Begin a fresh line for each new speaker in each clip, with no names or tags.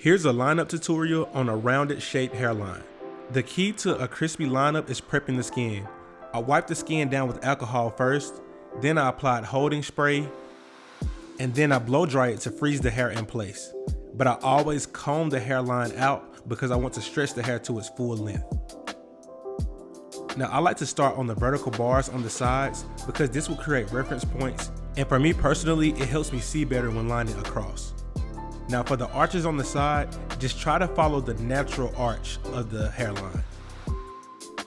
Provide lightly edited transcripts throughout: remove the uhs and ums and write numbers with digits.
Here's a lineup tutorial on a rounded shaped hairline. The key to a crispy lineup is prepping the skin. I wipe the skin down with alcohol first, then I applied holding spray, and then I blow dry it to freeze the hair in place. But I always comb the hairline out because I want to stretch the hair to its full length. Now I like to start on the vertical bars on the sides because this will create reference points, and for me personally, it helps me see better when lining across. Now for the arches on the side, just try to follow the natural arch of the hairline.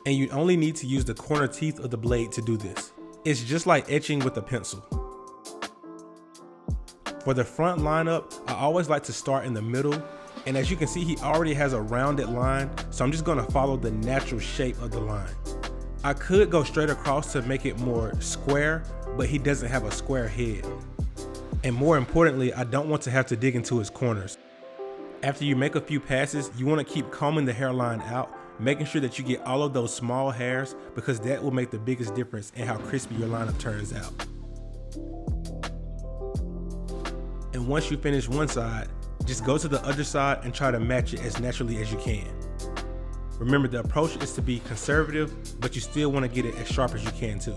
And you only need to use the corner teeth of the blade to do this. It's just like etching with a pencil. For the front lineup, I always like to start in the middle, and as you can see, he already has a rounded line, so I'm just gonna follow the natural shape of the line. I could go straight across to make it more square, but he doesn't have a square head. And more importantly, I don't want to have to dig into his corners. After you make a few passes, you want to keep combing the hairline out, making sure that you get all of those small hairs because that will make the biggest difference in how crispy your lineup turns out. And once you finish one side, just go to the other side and try to match it as naturally as you can. Remember, the approach is to be conservative, but you still want to get it as sharp as you can too.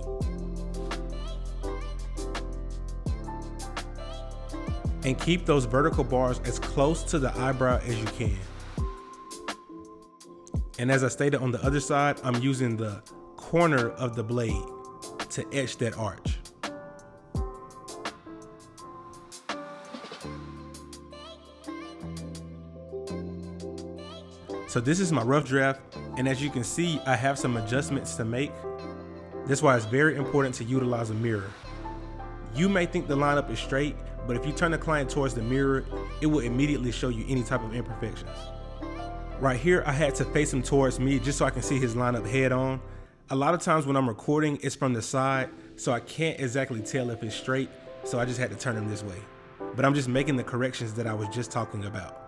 And keep those vertical bars as close to the eyebrow as you can. And as I stated on the other side, I'm using the corner of the blade to etch that arch. So this is my rough draft, and as you can see, I have some adjustments to make. That's why it's very important to utilize a mirror. You may think the lineup is straight, but if you turn the client towards the mirror, it will immediately show you any type of imperfections. Right here, I had to face him towards me just so I can see his lineup head on. A lot of times when I'm recording, it's from the side, so I can't exactly tell if it's straight, so I just had to turn him this way. But I'm just making the corrections that I was just talking about.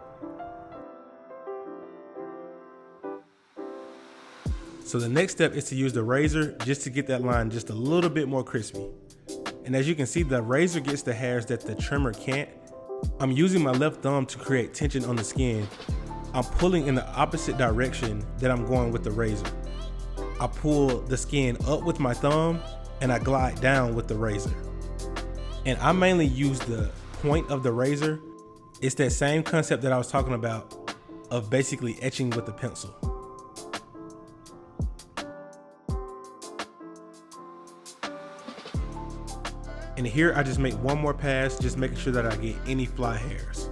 So the next step is to use the razor just to get that line just a little bit more crispy. And as you can see, the razor gets the hairs that the trimmer can't. I'm using my left thumb to create tension on the skin. I'm pulling in the opposite direction that I'm going with the razor. I pull the skin up with my thumb and I glide down with the razor. And I mainly use the point of the razor. It's that same concept that I was talking about of basically etching with a pencil. And here I just make one more pass, just making sure that I get any fly hairs.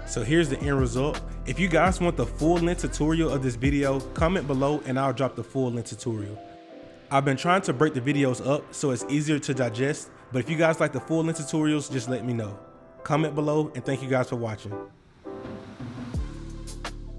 So here's the end result. If you guys want the full length tutorial of this video, comment below and I'll drop the full length tutorial. I've been trying to break the videos up so it's easier to digest, but if you guys like the full length tutorials, just let me know. Comment below and thank you guys for watching.